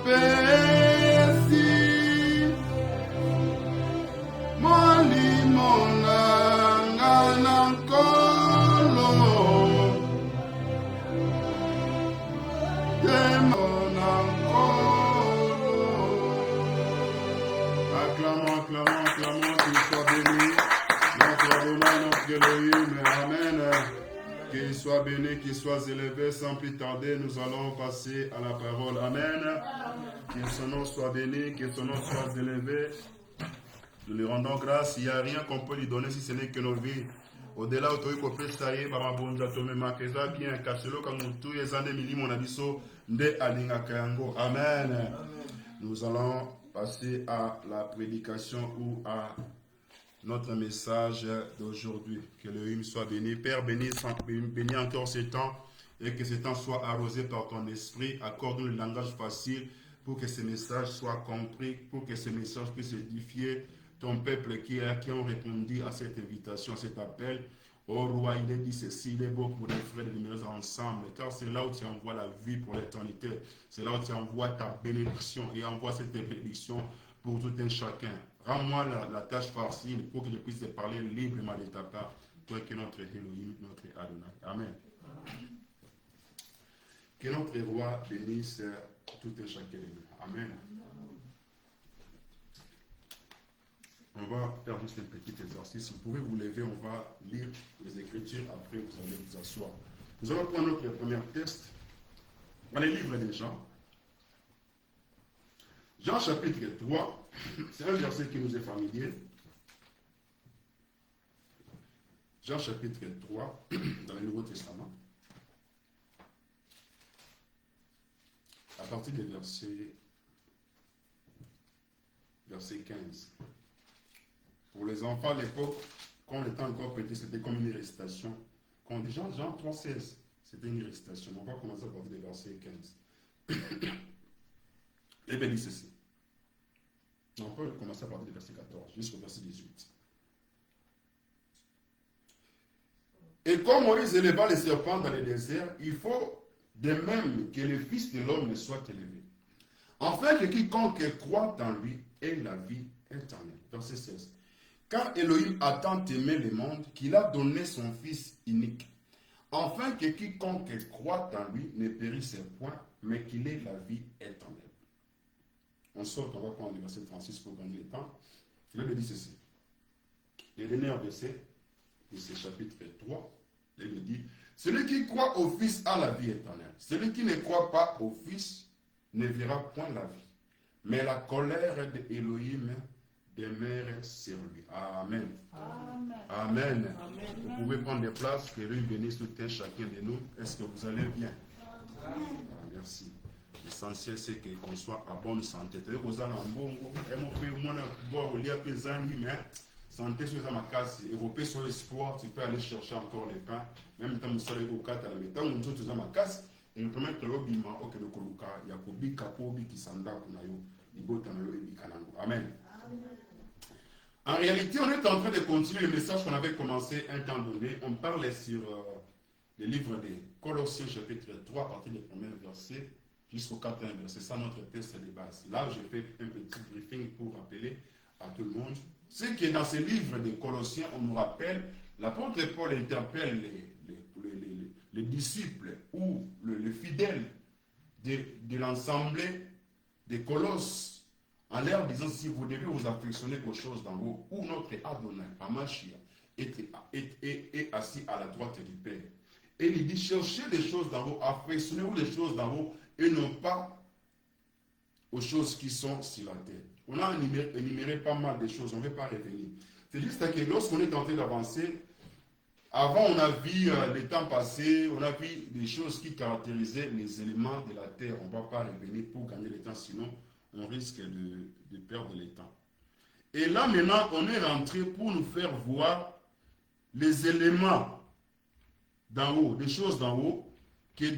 pesi molimo nanga na nkolo yemo na nkolo. Acclamons, acclamons, acclamons, qu'il soit béni, notre Adonai, notre Elohim, amen. Qu'il soit béni, qu'il soit élevé, sans plus tarder, nous allons passer à la parole, amen. Que son nom soit béni, que son nom soit élevé. Nous lui rendons grâce, il n'y a rien qu'on peut lui donner si ce n'est que nos vies. Au-delà, on peut sailler, bien, Kachelo, comme tous les années, mon abisso, de Alingakayango. Amen. Nous allons passer à la prédication ou à notre message d'aujourd'hui. Que le hymne soit béni. Père, bénis encore ce temps et que ce temps soit arrosé par ton esprit. Accorde-nous le langage facile pour que ce message soit compris, pour que ce message puisse édifier ton peuple qui ont répondu à cette invitation, à cet appel. Oh roi, il est dit ceci, il est beau pour les frères de venir ensemble, car c'est là où tu envoies la vie pour l'éternité. C'est là où tu envoies ta bénédiction et envoie cette bénédiction pour tout un chacun. Rends-moi la tâche facile pour que je puisse te parler librement de ta part, toi qui es notre Elohim, notre Adonai. Amen. Que notre roi bénisse tout un chacun de nous. Amen. On va faire juste un petit exercice. Vous pouvez vous lever, on va lire les Écritures, après vous allez vous asseoir. Nous allons prendre notre premier texte dans les livres des Jean. Jean chapitre 3, c'est un verset qui nous est familier. Jean chapitre 3, dans le Nouveau Testament. À partir du verset 15. Pour les enfants à l'époque, quand on était encore petit, c'était comme une récitation. Quand on dit Jean 3,16, c'était une récitation. On va commencer à partir du verset 15. Et bien dit ceci. On peut commencer à partir du verset 14 jusqu'au verset 18. Et comme Moïse éleva les serpents dans le désert, il faut de même que le Fils de l'homme soit élevé. Afin que quiconque croit en lui ait la vie éternelle. Verset 16. Car Elohim a tant aimé le monde qu'il a donné son Fils unique, afin que quiconque croit en lui ne périsse point, mais qu'il ait la vie éternelle. On sort, on va prendre le verset 36 pour gagner le temps. Il me dit ceci. Le dernier verset de ce chapitre 3, il me dit, celui qui croit au Fils a la vie éternelle. Celui qui ne croit pas au Fils ne verra point la vie. Mais la colère d'Elohim demeure sur lui. Amen. Amen. Amen. Amen. Vous pouvez prendre des places, que Dieu bénisse tout un chacun de nous. Est-ce que vous allez bien? Amen. Merci. L'essentiel, c'est qu'on soit en bonne santé. Santé sur ma case, Européen sur l'espoir, tu peux aller chercher encore les pains. Même quand nous sommes au 4 à la maison, nous sommes dans ma case, et nous permettons que l'obima, ok, le koluka, Yakobi, Kapobi, Kisanda, Kunayo, Ibotanayo et Bikanango. Amen. En réalité, on est en train de continuer le message qu'on avait commencé un temps donné. On parlait sur le livre des Colossiens, chapitre 3, à partir du premier verset jusqu'au 4e verset. C'est ça notre texte de base. Là, j'ai fait un petit briefing pour rappeler à tout le monde. C'est que dans ce livre des Colossiens, on nous rappelle, l'apôtre Paul interpelle les disciples ou les fidèles de l'assemblée des Colosses en leur disant si vous devez vous affectionner aux choses d'en haut, où notre Adonai, Amashia, est assis à la droite du Père. Et il dit cherchez les choses d'en haut, affectionnez-vous les choses d'en haut et non pas aux choses qui sont sur la terre. On a énuméré pas mal de choses, on ne va pas revenir. C'est juste que lorsqu'on est en train d'avancer, avant on a vu les temps passés, on a vu des choses qui caractérisaient les éléments de la terre. On ne va pas revenir pour gagner le temps, sinon on risque de perdre le temps. Et là maintenant, on est rentré pour nous faire voir les éléments d'en haut, des choses d'en haut,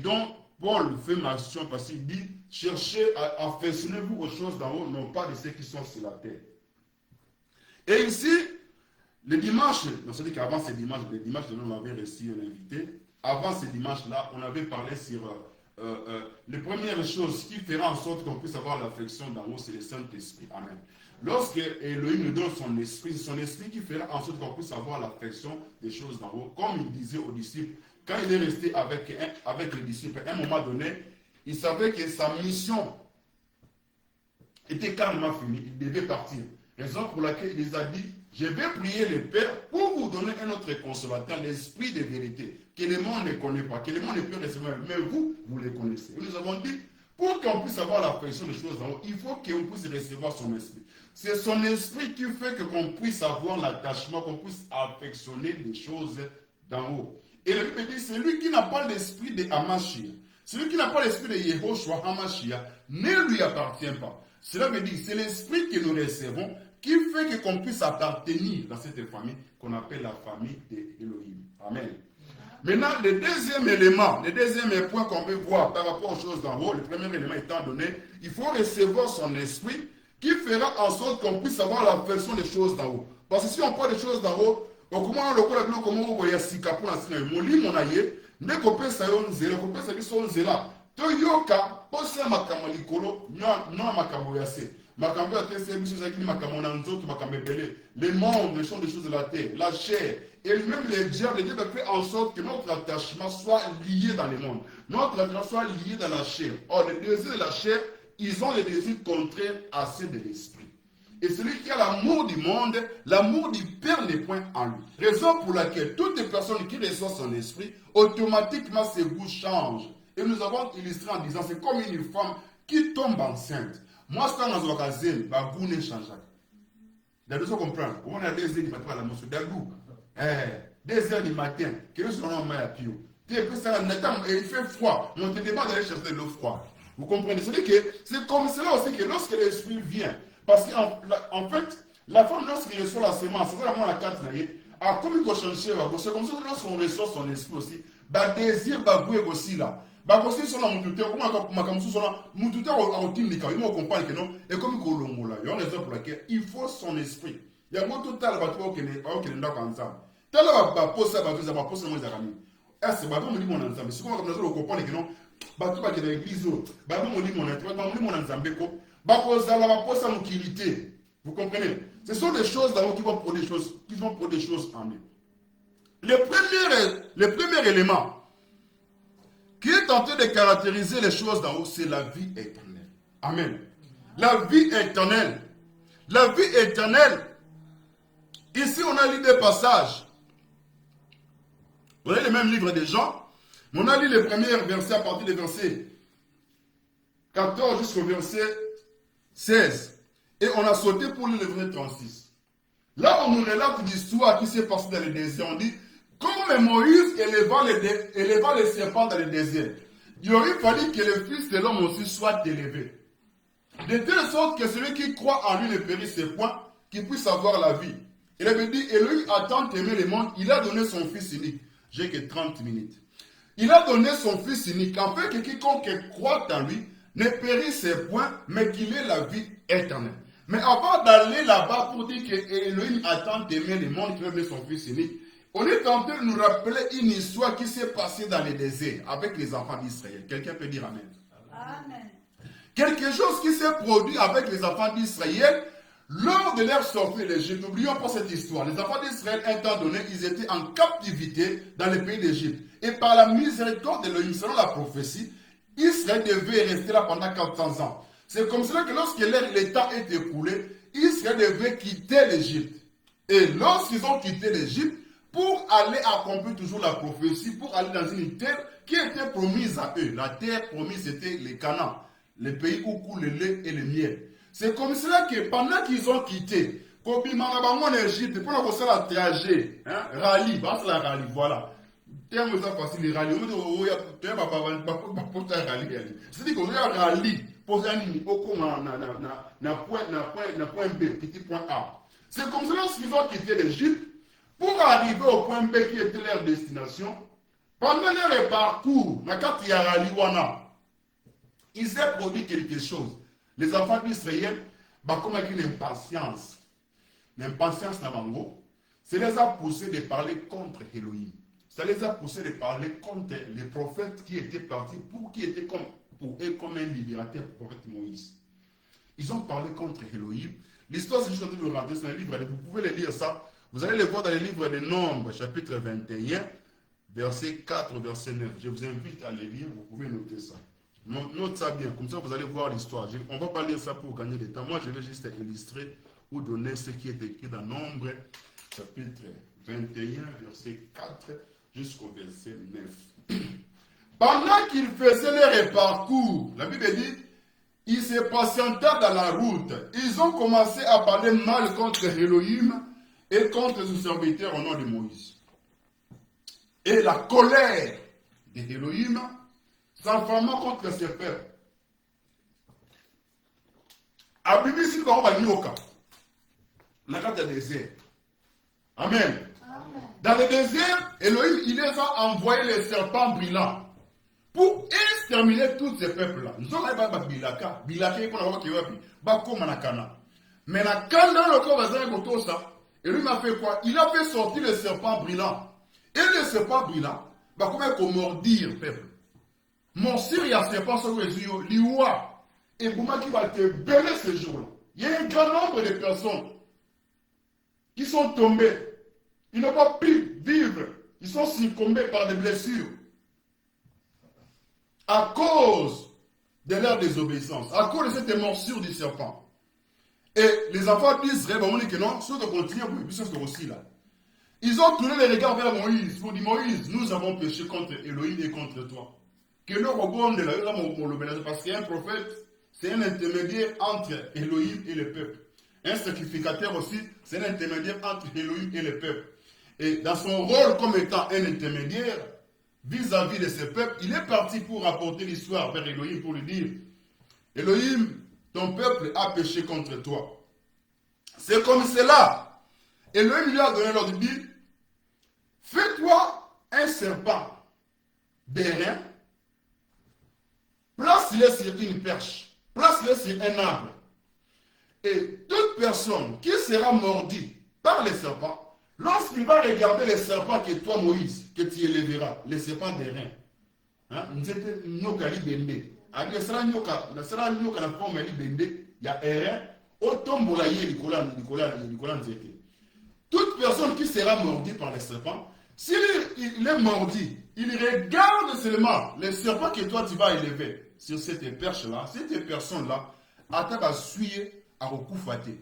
dont Paul fait mention parce qu'il dit cherchez à affectionnez-vous aux choses d'en haut, non pas de ceux qui sont sur la terre. Et ici, le dimanche, c'est-à-dire qu'avant ce dimanche, le dimanche, on avait reçu un invité. Avant ce dimanche-là, on avait parlé sur les premières choses qui fera en sorte qu'on puisse avoir l'affection d'en haut, c'est le Saint-Esprit. Amen. Lorsque Elohim nous donne son esprit qui fera en sorte qu'on puisse avoir l'affection des choses d'en haut. Comme il disait aux disciples, quand il est resté avec les disciples, à un moment donné, il savait que sa mission était carrément finie, il devait partir. Raison pour laquelle il les a dit, je vais prier le Père pour vous donner un autre consolateur, l'esprit de vérité, que le monde ne connaît pas, que le monde ne peut recevoir, mais vous, vous le connaissez. Et nous avons dit, pour qu'on puisse avoir l'affection des choses d'en haut, il faut qu'on puisse recevoir son esprit. C'est son esprit qui fait qu'on puisse avoir l'attachement, qu'on puisse affectionner les choses d'en haut. Et le Bible dit, c'est lui qui n'a pas l'esprit de Hamashia. Celui qui n'a pas l'esprit de Yehoshua Hamashia ne lui appartient pas. Cela veut dire, c'est l'esprit que nous recevons qui fait qu'on puisse appartenir dans cette famille qu'on appelle la famille d'Elohim. Amen. Maintenant, le deuxième élément, le deuxième point qu'on peut voir par rapport aux choses d'en haut, le premier élément étant donné, il faut recevoir son esprit qui fera en sorte qu'on puisse avoir l'affection des choses d'en haut. Parce que si on parle des choses d'en haut, comment on voit les sikapu dans le moli monaye, ne copie ça yon zéro, copie ça qui sont zéro. Toyoka, posa makamo likolo, non makamo yase. Makambo ya te c'est biso zakini makamo na nzoto makamo belé. Les mondes, les choses des choses de la terre, la chair et même les diables, Dieu fait en sorte que notre attachement soit lié dans le monde. Notre attachement soit lié dans la chair. Or, les désirs de la chair, ils ont les désirs contraires à ceux de l'esprit. Et celui qui a l'amour du monde, l'amour du Père n'est point en lui. Raison pour laquelle toutes les personnes qui reçoivent son esprit, automatiquement ses goûts changent. Et nous avons illustré en disant, c'est comme une femme qui tombe enceinte. Moi, c'est dans un cas, ma goût ne change pas. Vous devez comprendre. On a 2 heures du matin à la moisson. 2 heures du matin, que sont en main à pio. Il fait froid. On te demande d'aller chercher de l'eau froide. Vous comprenez? C'est comme cela aussi que lorsque l'esprit vient, parce qu'en fait, la femme, lorsqu'elle reçoit la semence, c'est vraiment la carte, comme il faut changer, c'est comme ça que lorsqu'on reçoit son esprit aussi, le désir va jouer aussi là. Aussi sur la moutouté, comme sur la moutouté, on comprend que non, et comme il y a une raison pour laquelle il faut son esprit. Il y a un tout à l'heure qui est ensemble. Tel va poser va poser mon ami. C'est pas comme mon ensemble. C'est comme nous comprenons que non, bateau va que l'église, bah mon lit mon ensemble, mon ensemble, bah poser mon utilité. Vous comprenez? Ce sont des choses d'abord qui vont produire des choses en nous. Le premier élément qui est tenté de caractériser les choses d'en haut, c'est la vie éternelle. Amen. La vie éternelle. La vie éternelle. Ici, on a lu des passages. On a le même livre des Jean. Mais on a lu les premiers versets à partir des versets 14 jusqu'au verset 16. Et on a sauté pour le verset 36. Là, on nous relate l'histoire qui s'est passée dans le désert. On dit, comme Moïse éleva les serpents dans le désert, il aurait fallu que le Fils de l'homme aussi soit élevé. De telle sorte que celui qui croit en lui ne périsse point, qu'il puisse avoir la vie. Il avait dit, Elohim a tant aimé le monde, il a donné son Fils unique. J'ai que 30 minutes. Il a donné son Fils unique, afin que quiconque croit en lui ne périsse point, mais qu'il ait la vie éternelle. Mais avant d'aller là-bas pour dire que Elohim a tant aimé le monde, qu'il a donné son Fils unique, on est tenté de nous rappeler une histoire qui s'est passée dans le désert avec les enfants d'Israël. Quelqu'un peut dire Amen. Amen. Quelque chose qui s'est produit avec les enfants d'Israël lors de leur sortie d'Égypte. N'oublions pas cette histoire. Les enfants d'Israël, un temps donné, ils étaient en captivité dans le pays d'Égypte. Et par la miséricorde de l'Élohim, selon la prophétie, Israël devait rester là pendant 400 ans. C'est comme cela que lorsque l'état est écoulé, Israël devait quitter l'Égypte. Et lorsqu'ils ont quitté l'Égypte, pour aller accomplir toujours la prophétie, pour aller dans une terre qui était promise à eux. La terre promise, c'était les Canaan, le pays où coule le lait et le miel. C'est comme cela que pendant qu'ils ont quitté, quand ils en Égypte, pour la faire la trajet, rallye, la rallye, voilà. Terme ça facile, les rallyes. C'est-à-dire qu'on a rallye pour un point B, petit point A. C'est comme cela qu'ils ont quitté l'Égypte. Pour arriver au point B qui était leur destination, pendant leur parcours, ils ont produit quelque chose. Les enfants d'Israël, comme avec une impatience, c'est les a poussés de parler contre Elohim. ça les a poussés de parler contre les prophètes qui étaient partis qui étaient pour eux comme un libérateur, le prophète Moïse. Ils ont parlé contre Elohim. L'histoire, c'est juste en train de rentrer dans les livres, vous pouvez les lire ça. Vous allez les voir dans les livres des Nombres, chapitre 21, verset 4, verset 9. Je vous invite à les lire, vous pouvez noter ça. Note ça bien, comme ça vous allez voir l'histoire. On ne va pas lire ça pour gagner du temps. Moi, je vais juste illustrer ou donner ce qui est écrit dans Nombres, chapitre 21, verset 4, jusqu'au verset 9. Pendant qu'ils faisaient leur parcours, la Bible dit, ils se patientèrent dans la route. Ils ont commencé à parler mal contre Elohim et contre ses serviteurs au nom de Moïse. Et la colère d'Elohim s'enflamma contre ses pères. Abibisi va au Nyoka. Dans le désert. Amen. Dans le désert, Elohim, il les a envoyé les serpents brillants pour exterminer tous ces peuples-là. Nous sommes allés à Bilaka. Bilaka, il faut avoir qui va Bako Manakana. Mais la Kana, le corps va s'en ça. Et lui m'a fait quoi? Il a fait sortir les serpents brillants. Et les serpents brillants, bah comment qu'on mordir, peuple? Morsir, il y a serpent sur les yeux, l'iwa. Et Bouma qui va te béler ce jour-là. Il y a un grand nombre de personnes qui sont tombées. Ils n'ont pas pu vivre. Ils sont succombés par des blessures. À cause de leur désobéissance. À cause de cette morsure du serpent. Et les enfants d'Israël vont dire que non, ceux qui continuent pour les puissances aussi là. Ils ont tourné les regards vers Moïse pour dire Moïse, nous avons péché contre Elohim et contre toi. Que le robot de la parce qu'un prophète, c'est un intermédiaire entre Elohim et le peuple. Un sacrificateur aussi, c'est un intermédiaire entre Elohim et le peuple. Et dans son rôle comme étant un intermédiaire vis-à-vis de ce peuple, il est parti pour rapporter l'histoire vers Elohim pour lui dire Elohim, ton peuple a péché contre toi. C'est comme cela. Elohim lui a donné l'ordre de dire fais-toi un serpent d'airain, place-le sur une perche, place-le sur un arbre. Et toute personne qui sera mordie par les serpents, lorsqu'il va regarder les serpents que toi, Moïse, que tu élèveras, les serpents d'airain, nous étions Nyokali Bende. Il sera Nyoka la forme de Bende, il y a airain, autombola Nicolas Nzete. Toute personne qui sera mordie par les serpents, s'il est mordi, il regarde seulement les serpents que toi tu vas élever sur cette perche-là, cette personne-là, attend à suivre à recouffater.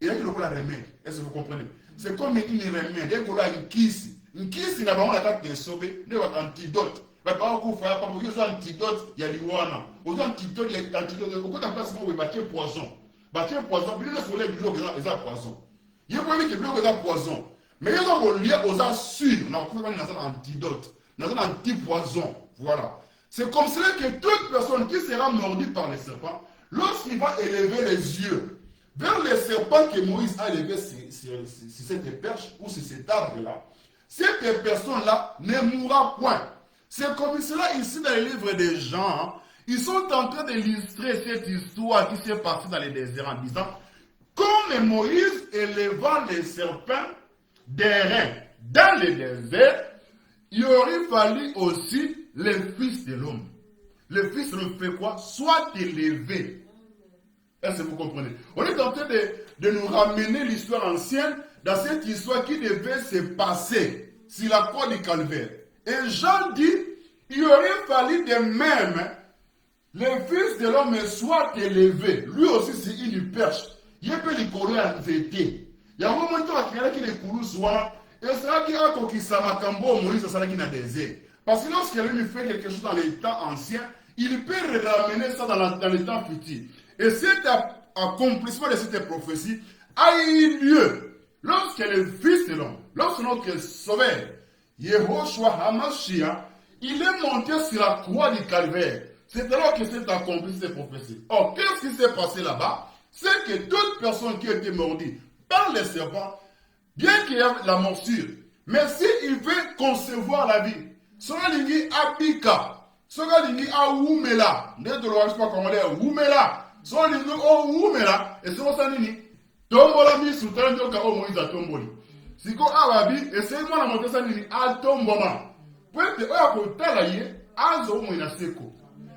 Et là, il y a un remède. Est-ce que vous comprenez? C'est comme une remède. Il y a une kiss. Une kiss, il y a un sauvé, il y a un antidote. Il y a un antidote, il y a l'Iwana. Il y a un antidote, il y a un antidote. Pourquoi tu as place pour bâtir poison? Bâtir poison, puis le soleil, il y a poison. Il y a un poison. Mais il y a un lien aux assumes. On a un antidote. On a un anti-poison. Voilà. C'est comme cela que toute personne qui sera mordue par les serpents, lorsqu'il va élever les yeux vers les serpents que Moïse a élevés sur cette perche ou sur cet arbre-là, cette personne-là ne mourra point. C'est comme cela ici dans les livres des Jean. Ils sont en train d'illustrer cette histoire qui s'est passée dans les déserts en disant comme Moïse élevant les serpents d'airain dans le désert, il aurait fallu aussi les fils de l'homme. Le fils de l'homme fait quoi? Soit élevé. Est-ce que vous comprenez? On est en train de nous ramener l'histoire ancienne dans cette histoire qui devait se passer sur la croix du calvaire. Et Jean dit, il aurait fallu de même le fils de l'homme soit élevé. Lui aussi c'est une perche. Il peut les courir en vérité. Il y a un moment qui les coulous soit. Et c'est là qu'il y a un qui s'amakambo Moïse, c'est là qu'il a des ailes. Parce que lorsqu'il lui fait quelque chose dans les temps anciens, il peut ramener ça dans les temps futurs. Et cet accomplissement de cette prophétie a eu lieu lorsque le Fils de l'homme, lorsque notre Sauveur, Yehoshua HaMashiach, il est monté sur la croix du calvaire. C'est alors que s'est accompli cette prophétie. Or, qu'est-ce qui s'est passé là-bas? C'est que toute personne qui a été mordue par les serpents, bien qu'il y ait la morsure, mais s'il veut concevoir la vie, sera l'ingé abika, sera l'ingé awumela, ne te le pas comment dire, wumela, sera l'ingé awumela, et sera ça nini, tombola mi soutan yoka o Moïse a tomboli. Si ko awabi, et c'est moi la monter ça nini, a tomboma.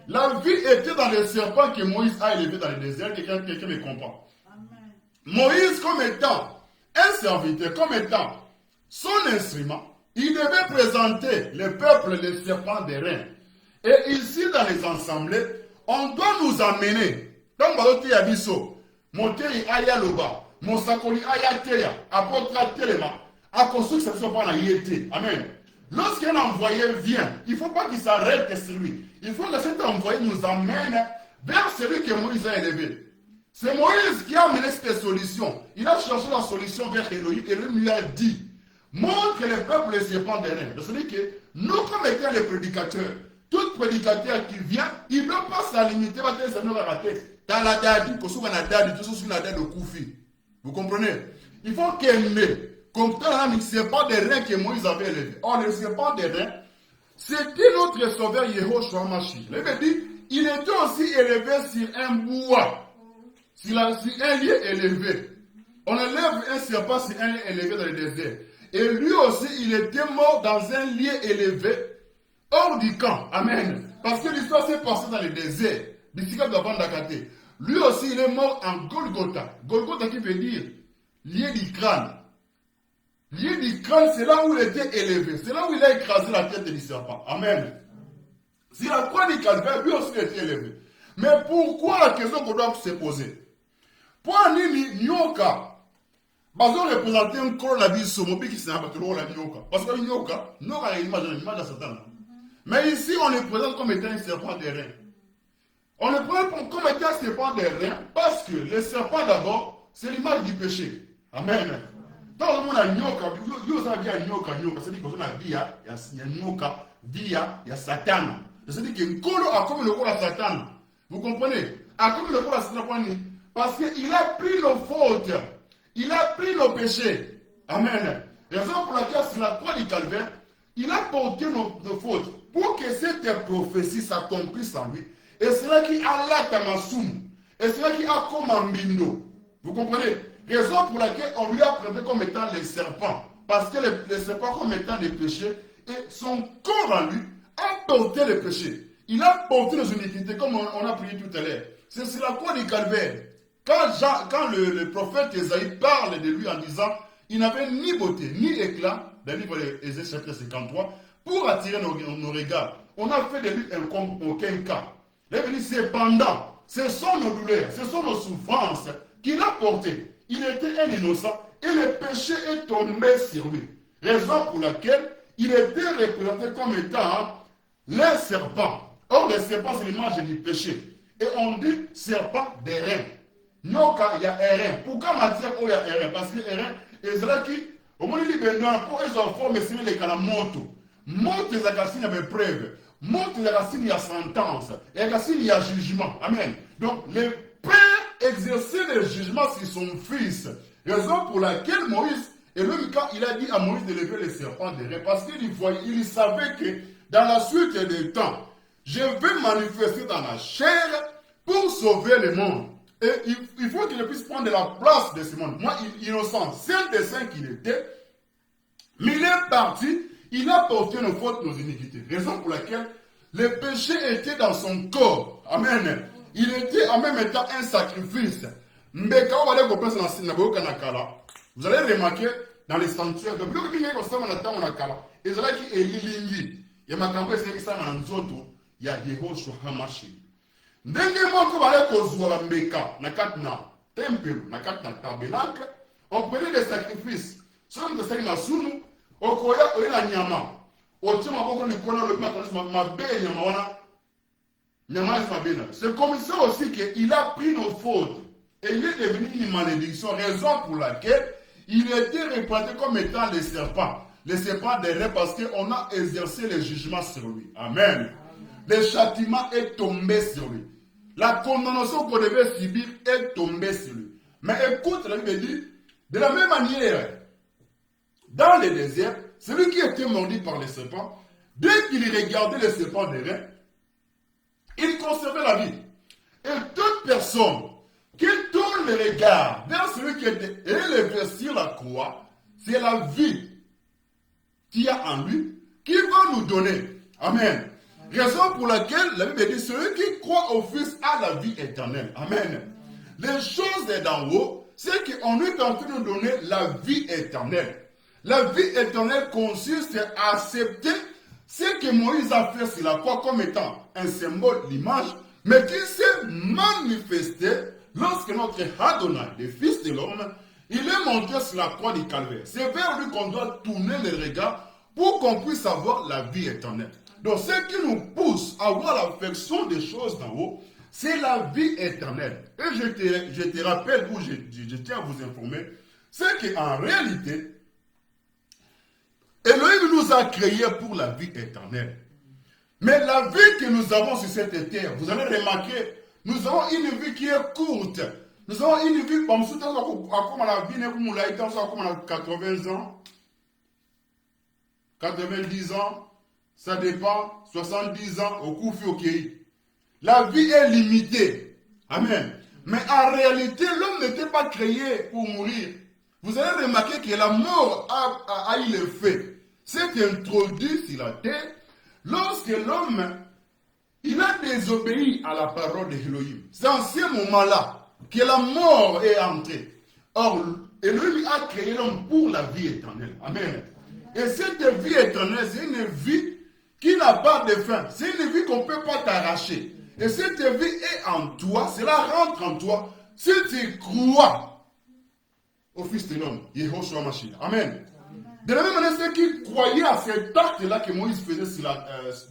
La vie était dans les serpents que Moïse a élevés dans le désert. Quelqu'un me comprend. Amen. Moïse, comme étant un serviteur, comme étant son instrument, il devait présenter le peuple les serpents des reins. Et ici, dans les assemblées, on doit nous amener. Dans Baloté Yabiso, Monteri Aya Loba, Monsakoli Aya Teya, Apôtre Telema, à construire cette soit pas la yété. Amen. Lorsqu'un envoyé vient, il ne faut pas qu'il s'arrête sur lui. Il faut que cet envoyé nous amène vers celui que Moïse a élevé. C'est Moïse qui a amené cette solution. Il a cherché la solution vers Elohim et lui a dit, montre le peuple les serpents des reins. C'est-à-dire que nous, comme étant les prédicateurs, tout prédicateur qui vient, il ne doit pas s'alimiter à tes amis ratés. Dans la dadi, que ce soit la dadi, tout ça sur la dadi de Koufi. Vous comprenez? Il faut qu'il ait, comme ça, les serpents des reins que Moïse avait élevés. Or, les serpents des reins, c'était notre sauveur Yehoshua Mashiach. Il veut dire, il était aussi élevé sur un bois, sur un lieu élevé. On élève un serpent sur un lieu élevé dans le désert. Et lui aussi, il était mort dans un lieu élevé, hors du camp. Amen. Parce que l'histoire s'est passée dans le désert. Lui aussi, il est mort en Golgotha. Golgotha qui veut dire lieu du crâne. Lieu du crâne, c'est là où il était élevé. C'est là où il a écrasé la tête du serpent. Amen. Si la croix du calvaire, lui aussi était élevé. Mais pourquoi la question qu'on doit se poser? Pour un nyoka, parce qu'on représentait un coronavirus, qui s'est abattu la nyoka. Parce que nyoka, nyoka a une image de Satan. Mais ici, on le présente comme étant un serpent des reins. On le présente comme étant un serpent des reins parce que le serpent d'abord, c'est l'image du péché. Amen. Tout le monde a nyoka, vous avez nyoka, c'est-à-dire qu'on a vie, il y a nyoka, vie, il y a Satan. C'est-à-dire que Nkolo a comme le rôle à Satan. Vous comprenez? A comme le rôle à Satan. Parce qu'il a pris nos fautes. Il a pris nos péchés. Amen. Raison pour laquelle sur la croix du calvaire, il a porté nos fautes. Pour que cette prophétie s'accomplisse en lui. Et c'est là qu'il a la tamassoum. Et c'est là qu'il a comme un bindo. Vous comprenez? Raison pour laquelle on lui a présenté comme étant les serpents. Parce que les serpents comme étant des péchés. Et son corps en lui a porté les péchés. Il a porté nos iniquités comme on a prié tout à l'heure. C'est sur la croix du calvaire. Quand le prophète Esaïe parle de lui en disant il n'avait ni beauté ni éclat, dans le livre d'Ésaïe chapitre 53, pour attirer nos regards, on a fait de lui un comme aucun cas. Cependant, ce sont nos douleurs, ce sont nos souffrances qu'il a portées. Il était un innocent et le péché est tombé sur lui. Raison pour laquelle il était représenté comme étant les serpents. Or, les serpents, c'est l'image du péché. Et on dit serpent des reins. Nyoka, il y a un rein. Pourquoi matière, il y a un rein? Parce que un rein, Ezraki, au moment où il est pour les enfants, mais c'est les cas moto. Moto, il y a preuve. Moto, il y a sentence. Et il y a jugement. Amen. Donc, le père exerçait le jugement sur son fils. Raison pour laquelle Moïse, et même quand il a dit à Moïse de lever les serpents des reins, parce qu'il savait que dans la suite des temps, je vais manifester dans la chair pour sauver le monde. Et il faut qu'il puisse prendre la place de ce monde. Moi, innocent, saint des saints qu'il était, mais il est parti, il a porté nos fautes, nos iniquités. Raison pour laquelle le péché était dans son corps. Amen. Il était en même temps un sacrifice. Mais quand on va aller comprendre dans la synagogue, vous allez remarquer dans les sanctuaires, de plus que on a kala. Et c'est là qu'il est lilingi. Il y a ma campagne, c'est ça dans Nzoto. Il y a Yehoshua Mashiach. Ndenge moko bale kozwa mbeka na kati na temple na kati na tabernacle on prenait des sacrifices somme de sali masunu okoya oyela nyama otima boko ni kona le mabe nyama wana nyama mabena. C'est comme ça aussi que il a pris nos fautes et il est devenu une malédiction, raison pour laquelle il était représenté comme étant les serpents des reins parce qu'on a exercé le jugement sur lui. Amen. Le châtiment est tombé sur lui. La condamnation qu'on devait subir est tombée sur lui. Mais écoute, la Bible dit, de la même manière, dans le désert, celui qui était mordu par les serpents, dès qu'il regardait les serpents des reins, il conservait la vie. Et toute personne qui tourne le regard vers celui qui était élevé sur la croix, c'est la vie qu'il y a en lui, qui va nous donner. Amen. Raison pour laquelle la Bible dit, celui qui croit au Fils a la vie éternelle. Amen. Les choses d'en haut, c'est qu'on est en train de nous donner la vie éternelle. La vie éternelle consiste à accepter ce que Moïse a fait sur la croix comme étant un symbole, l'image, mais qui s'est manifesté lorsque notre Adonai, le Fils de l'homme, il est monté sur la croix du calvaire. C'est vers lui qu'on doit tourner les regards pour qu'on puisse avoir la vie éternelle. Donc ce qui nous pousse à avoir l'affection des choses d'en haut, c'est la vie éternelle. Et je te rappelle, ou je tiens à vous informer, c'est qu'en réalité, Elohim nous a créés pour la vie éternelle. Mais la vie que nous avons sur cette terre, vous allez remarquer, nous avons une vie qui est courte. Nous avons une vie comme ça, comme la vie, comme on l'a été, comme on a 80 ans, 90 ans, ça dépend, 70 ans, au coup au pays. La vie est limitée. Amen. Mais en réalité, l'homme n'était pas créé pour mourir. Vous allez remarquer que la mort a eu l'effet. C'est introduit sur la terre lorsque l'homme il a désobéi à la parole d'Elohim. C'est en ce moment-là que la mort est entrée. Or, Elohim a créé l'homme pour la vie éternelle. Amen. Et cette vie éternelle, c'est une vie qui n'a pas de fin. C'est une vie qu'on ne peut pas t'arracher. Et cette vie est en toi, cela rentre en toi, si tu crois au Fils de l'homme, Yehoshua Mashiach. Amen. De la même manière, ceux qui croyaient à cet acte-là que Moïse faisait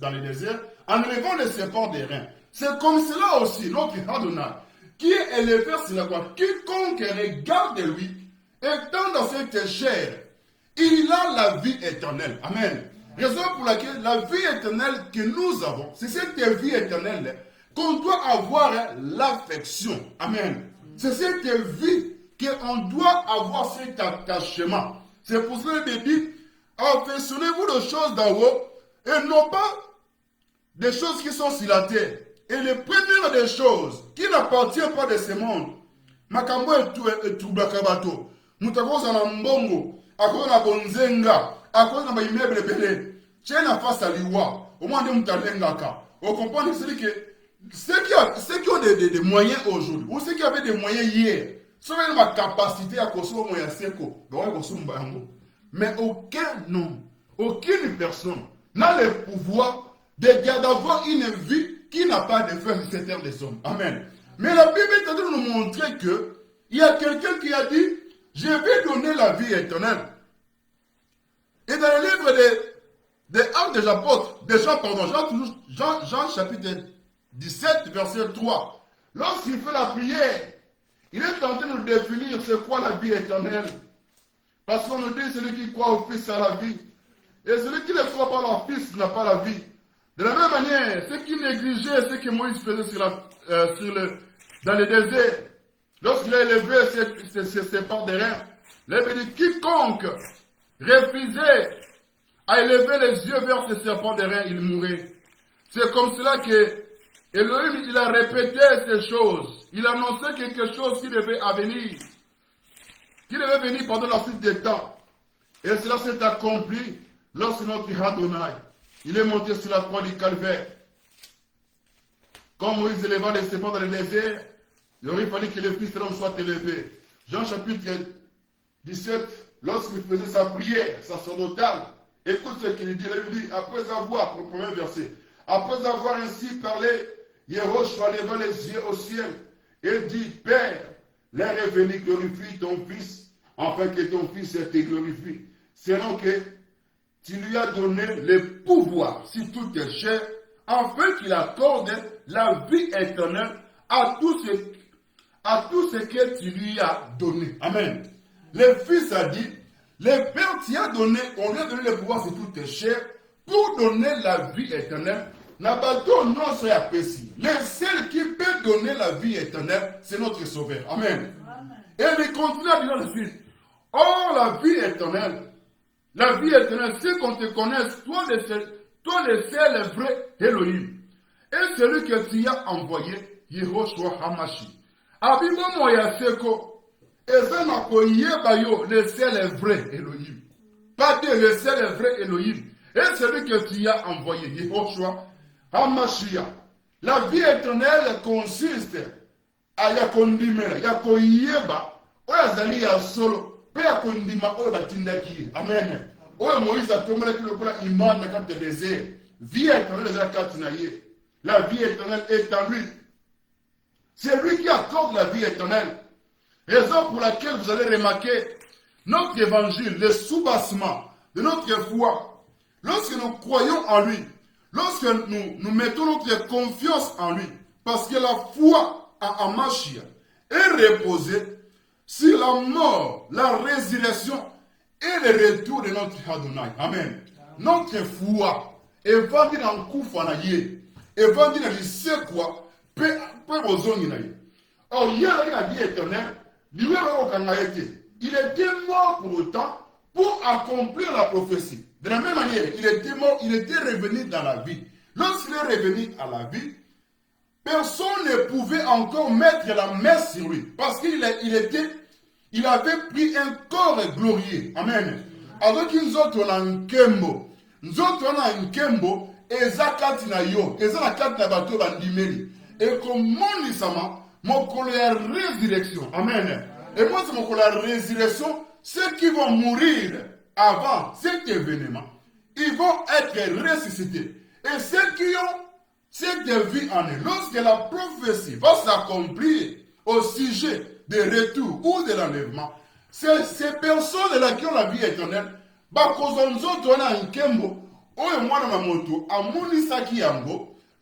dans le désert, en élevant les serpents des reins. C'est comme cela aussi, notre Adonai, qui est élevé sur la croix. Quiconque regarde lui, étant dans cette chair, il a la vie éternelle. Amen. Raison pour laquelle la vie éternelle que nous avons, c'est cette vie éternelle qu'on doit avoir l'affection. Amen. C'est cette vie qu'on doit avoir cet attachement. C'est pour cela que dit, affectionnez-vous de choses d'en haut et non pas des choses qui sont sur la terre. Et les premières des choses qui n'appartiennent pas de ce monde, makambo et troublakabato, mutakosa na mbongo, akoyo na bonzenga, akoyo na immeuble belé, tchena face à l'iwa, au moins de mutalengaka. On comprend que ceux qui ont des moyens aujourd'hui, ou ceux qui avaient des moyens hier, sont même ma capacité à consommer moyen seko, mais aucun homme, aucune personne n'a le pouvoir d'avoir une vie qui n'a pas de fin sur cette terre des hommes. Amen. Mais la Bible est en train de nous montrer que il y a quelqu'un qui a dit, je vais donner la vie éternelle. Et dans le livre des Actes des Apôtres, Jean chapitre 17, verset 3, lorsqu'il fait la prière, il est en train de nous définir c'est quoi la vie éternelle. Parce qu'on nous dit celui qui croit au Fils a la vie. Et celui qui ne croit pas au Fils n'a pas la vie. De la même manière, ceux qui négligeaient ce que Moïse faisait dans le désert, lorsqu'il a élevé ses serpents de reins, il a dit quiconque refusait à élever les yeux vers ces serpents de reins, il mourrait. C'est comme cela que Elohim, il a répété ces choses. Il a annoncé quelque chose qui devait venir pendant la suite des temps. Et cela s'est accompli lorsque notre Adonai, il est monté sur la croix du calvaire. Comme Moïse éleva les serpents dans le désert, il aurait fallu que le Fils de l'homme soit élevé. Jean chapitre 17, lorsqu'il faisait sa prière sacerdotale, écoute ce qu'il dit. Il dit, après avoir, pour le premier verset, après avoir ainsi parlé, Yehoshua leva les yeux au ciel et dit, Père, l'heure est venue, glorifie ton Fils, afin que ton Fils te glorifie. Selon que tu lui as donné le pouvoir sur toute chair, afin qu'il accorde la vie éternelle à tout ce que tu lui as donné. Amen. Le Fils a dit, le Père t'y a donné, on lui a donné le pouvoir sur toute chair pour donner la vie éternelle. N'abattons non c'est apprécié. Le seul qui peut donner la vie éternelle, c'est notre Sauveur. Amen. Et il continue à dire le Fils. Or, la vie éternelle, c'est qu'on te connaisse, toi le seul vrai Elohim. Et celui que tu as envoyé, Yehoshua Hamashi. Abibo moya seko, eza na koyeba yo, le seul vrai Elohim. Pas de le seul vrai Elohim. Et celui que tu as envoyé, Yehoshua, Hamashiach. La vie éternelle consiste à yakondimela, yakoyeba, oyazali ya solo, pe yakondima oyo batindaki. Amen. Oyo Moïse a tombé le plan imam quand le désert. Vie éternelle est katina ye. La vie éternelle est en lui. C'est lui qui accorde la vie éternelle. Raison pour laquelle vous allez remarquer notre évangile, le soubassement de notre foi. Lorsque nous croyons en lui, lorsque nous mettons notre confiance en lui, parce que la foi en Mashiach est reposée sur la mort, la résurrection et le retour de notre Adonai. Amen. Notre foi est vendue dans le coup fanaye, est vendue dans le sait quoi, peu besoin de naïe. Or, il y a la vie éternelle, il était mort pour autant pour accomplir la prophétie. De la même manière, il était mort, il était revenu dans la vie. Lorsqu'il est revenu à la vie, personne ne pouvait encore mettre la main sur lui. Parce qu'il avait pris un corps glorieux. Amen. Avec une autre en Kembo. Nous autres en Kembo, et Zakati na yo, et Zakati na bateau bandimeli. Et comme mon lisama, mon colère résurrection. Amen. Et moi, c'est mon colère résurrection. Ceux qui vont mourir avant cet événement, ils vont être ressuscités. Et ceux qui ont cette vie en eux, lorsque la prophétie va s'accomplir au sujet des retours ou de l'enlèvement, ces personnes-là qui ont la vie éternelle,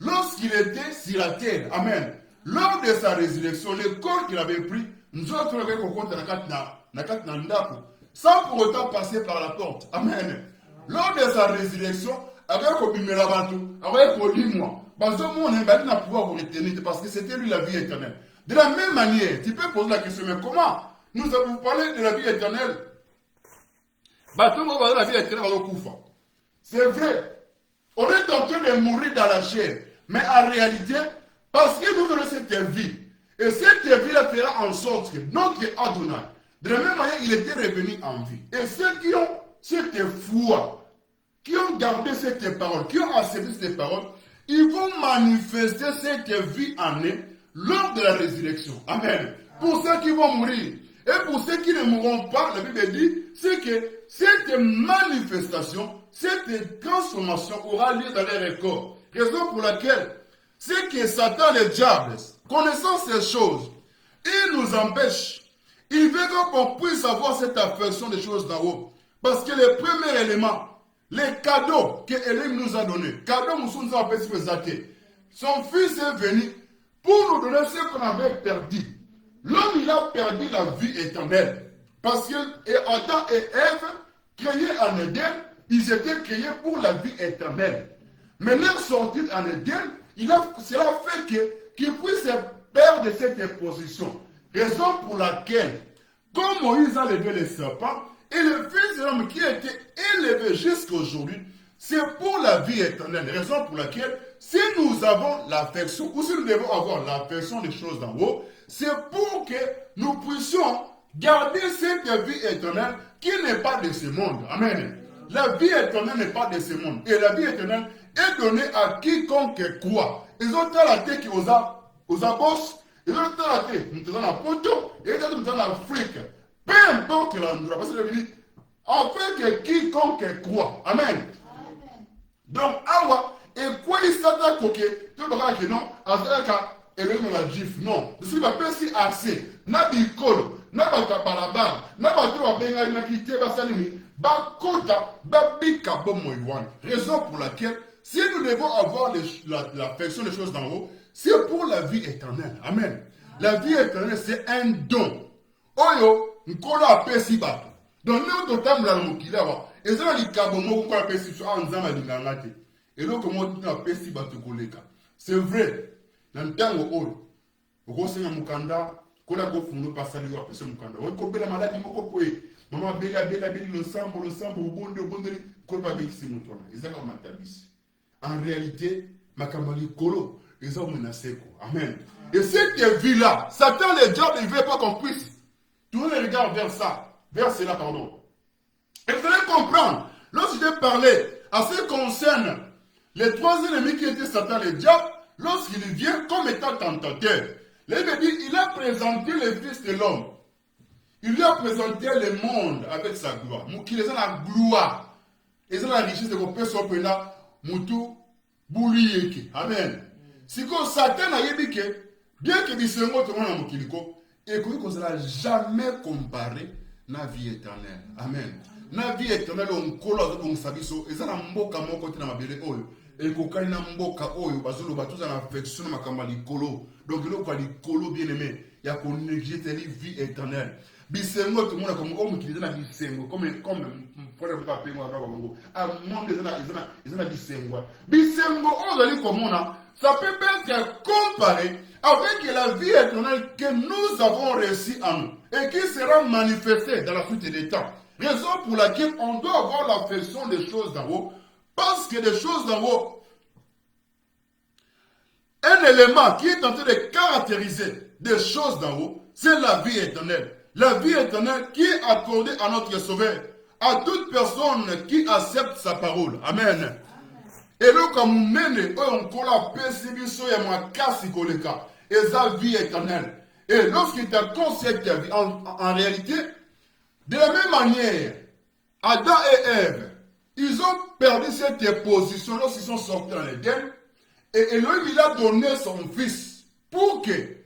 lorsqu'il était sur la terre, amen, lors de sa résurrection, le corps qu'il avait pris, nous autres, sans pour autant passer par la porte. Amen. Lors de sa résurrection, avec on n'a pouvoir vous retenir parce que c'était lui la vie éternelle. De la même manière, tu peux poser la question, mais comment nous avons parlé de la vie éternelle? La vie éternelle. C'est vrai, on est en train de mourir dans la chair, mais en réalité, parce que nous avons cette vie, et cette vie-là fera en sorte que notre Adonai, de la même manière, il était revenu en vie. Et ceux qui ont cette foi, qui ont gardé cette parole, qui ont accepté cette parole, ils vont manifester cette vie en eux lors de la résurrection. Amen. Pour ceux qui vont mourir. Et pour ceux qui ne mourront pas, la Bible dit, c'est que cette manifestation, cette transformation aura lieu dans les records. Raison pour laquelle, c'est que Satan, le diable, connaissant ces choses, il nous empêche. Il veut qu'on puisse avoir cette affection des choses d'en haut. Parce que le premier élément, les cadeaux que Elohim nous a donnés, cadeaux nous a appelés, son fils est venu pour nous donner ce qu'on avait perdu. L'homme, il a perdu la vie éternelle. Parce que Adam et Ève, créés en Éden, ils étaient créés pour la vie éternelle. Mais leur sortie en Éden, cela fait qu'ils puissent perdre cette position. Raison pour laquelle, comme Moïse a levé le serpent, et le Fils de l'homme qui a été élevé jusqu'à aujourd'hui, c'est pour la vie éternelle. Raison pour laquelle, si nous avons l'affection, ou si nous devons avoir l'affection des choses d'en haut, c'est pour que nous puissions garder cette vie éternelle qui n'est pas de ce monde. Amen. La vie éternelle n'est pas de ce monde. Et la vie éternelle est donnée à quiconque croit. Ils ont la tête qui aux abosses. Ils ont la tête, nous sommes en Poto, et nous sommes en Afrique. Peu importe l'endroit, parce que je dis, en fait que quiconque croit. Amen. Donc, awa, et quoi il s'attaque au que, tu vois que non, à ce qu'il y a un gif, non. Je suis pas si assez, n'a bicolo, n'a pas de balabar, n'a pas de benga, n'a quitté, n'a salimi, ba kota, ba bika, bon moïwan. Raison pour laquelle, si nous devons avoir l'affection des choses d'en haut, c'est pour la vie éternelle. Amen. La vie éternelle, c'est un don. Oyo, nkolo apesi bato. Donc, nous totambola na mokili awa. Ezala likambo moko ko apesi so anzama linganga te. Eloko moko apesi bato koleka. C'est vrai. Na ntango oyo. Okosenga mukanda, kola ko fundo pasali yo apesi mukanda. Oyo ko bela maladi moko poe. Mama bela le sambo ubonde ko pa beki simutona. Ezaka matabisi. En réalité, makamali kolo, ils ont menacé. Amen. Et cette vie-là, Satan, le diable, il ne veut pas qu'on puisse tourner le regard vers ça. Vers cela, pardon. Et vous allez comprendre, lorsque je parlais à ce qui concerne les trois ennemis qui étaient Satan et le diable, lorsqu'il vient comme étant tentateur, la Bible dit, il a présenté le Fils de l'homme. Il lui a présenté le monde avec sa gloire. Il a la gloire. Il a la richesse de Kopé Sopena, Moutou, Bouluyeke. Amen. Si Satan a dit que, bien que Bissengo te mona Mokiliko, et qu'on ne sera jamais comparé na vie éternelle. Amen. Na vie éternelle, on colle avec un sabiso, et ça n'a mboka mon côté na mabele oyo. Et qu'on kali na mboka oyo, bazolo batouza na affection na makamba likolo. Donc, il y a likolo bien aimé. Il y a qu'on néglige la vie éternelle. Bisengo tout le monde comme homme qui dit na bisengo comme pour le papier moi là bango à monde ils ont bisengo bisengo on va dire comment ça peut être comparé avec la vie éternelle que nous avons reçue en nous et qui sera manifestée dans la suite des temps, raison pour laquelle on doit avoir l'affection des choses d'en haut, parce que des choses d'en haut, un élément qui est en train de caractériser des choses d'en haut, c'est la vie éternelle. La vie éternelle qui est accordée à notre Sauveur, à toute personne qui accepte sa parole. Amen. Et là, comme nous menons, on colle persécution et moi casse koleka et sa vie éternelle. Et lorsqu'il t'a concept ta vie, en réalité, de la même manière, Adam et Ève, ils ont perdu cette position lorsqu'ils sont sortis dans l'Éden. Et Elohim, il a donné son fils pour que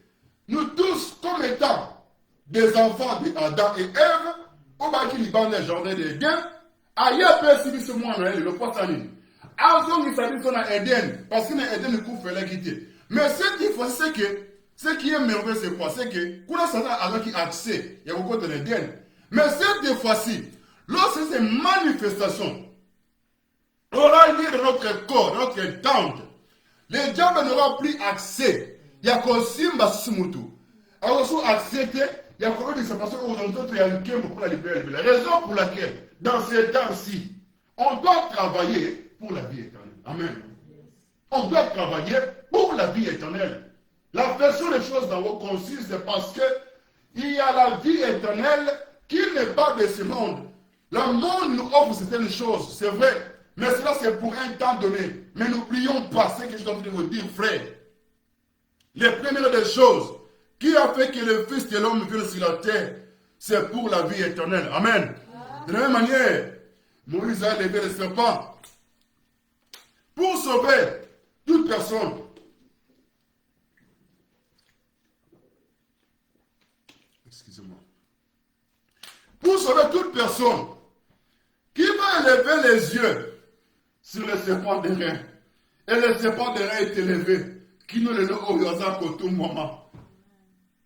nous tous, comme étant des enfants d'Adam et Ève, au bas qui libèrent le jardin d'Éden, ailleurs persécution moi le poisson. Avant qu'il s'habille sur Éden, parce que l'Éden ne couvre pas quitter. Mais ce qu'il faut, c'est que ce qui est merveilleux, c'est quoi? C'est que quand Satan a accès, il y a beaucoup de l'Éden. Mais cette fois-ci, lorsque ces manifestations aura lieu dans notre corps, dans notre tente, le diable n'aura plus accès. Il y a qu'un simba sumutu. Alors, si on accepte, il y a quand même des personnes où on doit faire pour la libérer. La raison pour laquelle, dans ces temps-ci, on doit travailler pour la vie éternelle. Amen. On doit travailler pour la vie éternelle. La version des choses d'en haut consiste parce que il y a la vie éternelle qui n'est pas de ce monde. Le monde nous offre certaines choses, c'est vrai, mais cela c'est pour un temps donné. Mais n'oublions pas ce que je suis en train de vous dire, frère. Les premières des choses qui a fait que le Fils de l'homme vienne sur la terre, c'est pour la vie éternelle. Amen. De la même manière, Moïse a levé le serpent pour sauver toute personne. Excusez-moi. Pour sauver toute personne qui va élever les yeux sur le serpent des reins. Et le serpent des reins est élevé. Qui nous le oyoza koto moment.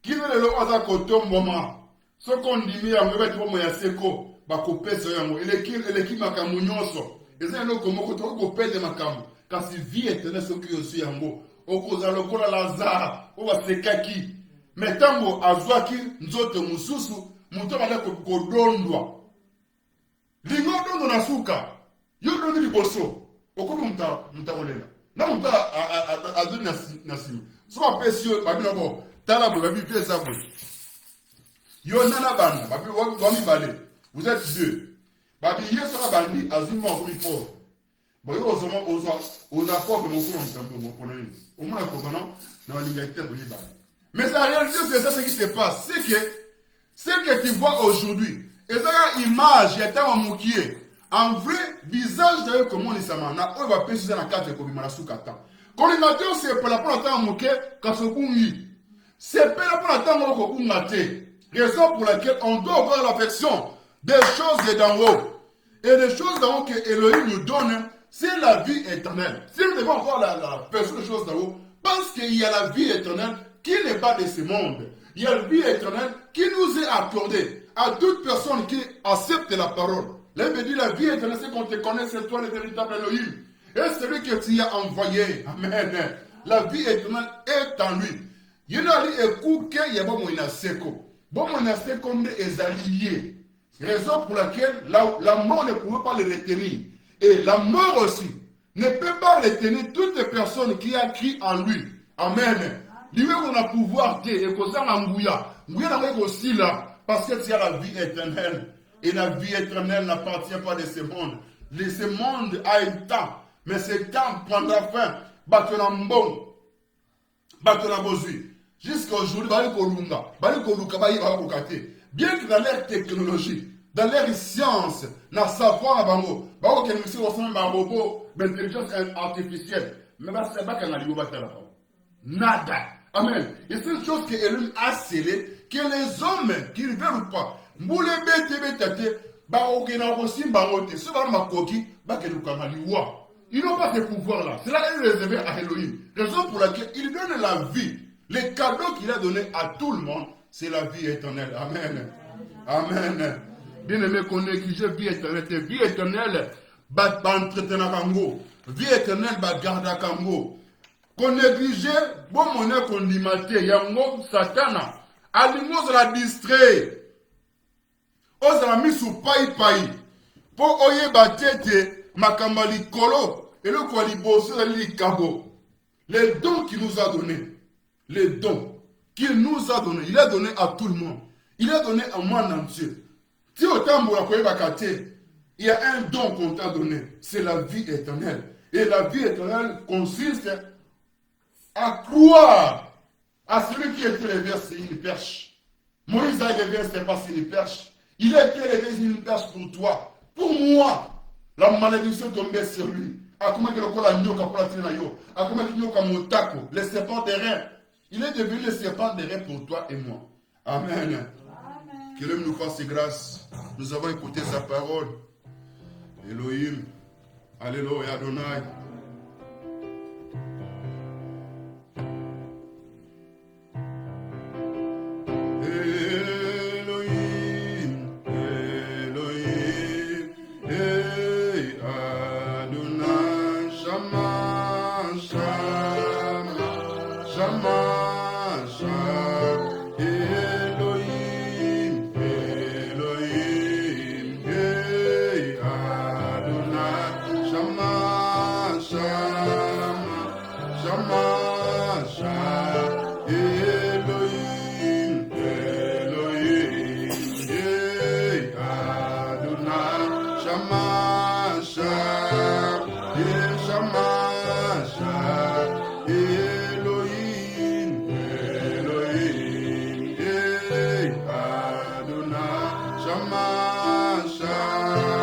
Qui nous le oyoza koto moment. Ce qu'on dit, il y a un peu de seko. Bakopé soyango. Et qui makamu nyonso. Et c'est un autre mot que tu kopé de makamu. Car si vie éternelle, ce qui est aussi en haut. Okoza lokola lazara. Owa sekaki. Mais tango azwaki nzoto mususu. Muto mala kodondwa. Lingodondo na suka. Yodondo liboso. Okono mutaolela. Na muta adoni nasimi. Soma pesio babina bo. Tala bo babi pesa bo. Yonana banda. Babi wami bale. Vous êtes deux. Babi yesora bandi azuma ko pauvre. Bon yo aux apports de mon cours au moins dans l'égalité de l'Iban. Mais la réalité c'est ça ce qui se passe, c'est que ce que tu vois aujourd'hui, et ça image est un moukier. En vrai, visage d'ailleurs comme on est samana, on va penser dans la carte comme la soukata. Quand les natins c'est pour la première moukier quand ce boumi. C'est pour la première temps qu'on maté. Raison pour laquelle on doit avoir l'affection des choses d'en haut. Et des choses d'en haut que Elohim nous donne, c'est la vie éternelle. Si nous devons voir la personne des choses d'en haut, parce qu'il y a la vie éternelle qui n'est pas de ce monde. Il y a la vie éternelle qui nous est accordée à toute personne qui accepte la parole. Là, il me dit la vie éternelle, c'est qu'on te connaît, c'est toi le véritable Elohim. Et celui que tu as envoyé. Amen. La vie éternelle est en lui. Il y a il y a bon seko. Bon seko est allié. Raison pour laquelle la mort ne pouvait pas le retenir. Et la mort aussi ne peut pas retenir toute personne qui a cru en lui. Amen. Lui, on a pouvoir de et qu'on s'en embrouilla. Mouilla n'a aussi là. Parce que tu as la vie éternelle. Et la vie éternelle n'appartient pas de ce monde. Ce monde a un temps, mais ce temps prendra fin. Batonambon, Batonabozui. Jusqu'à aujourd'hui, bien que dans leur technologie, dans leur science, dans le savoir, l'intelligence artificielle, mais c'est pas qu'on a nada. Amen. Et c'est une chose que Elohim a scellée, que les hommes, qu'ils veulent ou pas, ils n'ont pas ce pouvoir-là. C'est là qu'il est réservé à Elohim. Raison pour laquelle il donne la vie. Le cadeau qu'il a donné à tout le monde, c'est la vie éternelle. Amen. Amen. Bien-aimé, qu'on néglige vie éternelle. Vie éternelle, vie éternelle, garde à Kango. Qu'on néglige, bon monnaie qu'on limate, yango, satana. Alimos la distrait. Ose la mise sous paille. Pour oye batete, makambali kolo, et le kwaliboso li kabo. Les dons qu'il nous a donnés. Les dons qu'il nous a donnés. Il a donné à tout le monde. Il a donné à moi entier. Si autant il y a un don qu'on t'a donné. C'est la vie éternelle. Et la vie éternelle consiste à croire à celui qui était élevé sur une perche. Moïse a été élevé sur une perche. Il a été élevé sur une perche pour toi. Pour moi. La malédiction tombait sur lui. Les serpents des reins. Il est devenu le serpent des reins pour toi et moi. Amen. Que l'homme nous fasse grâce. Nous avons écouté sa parole. Elohim. Alléluia Adonai. Shama.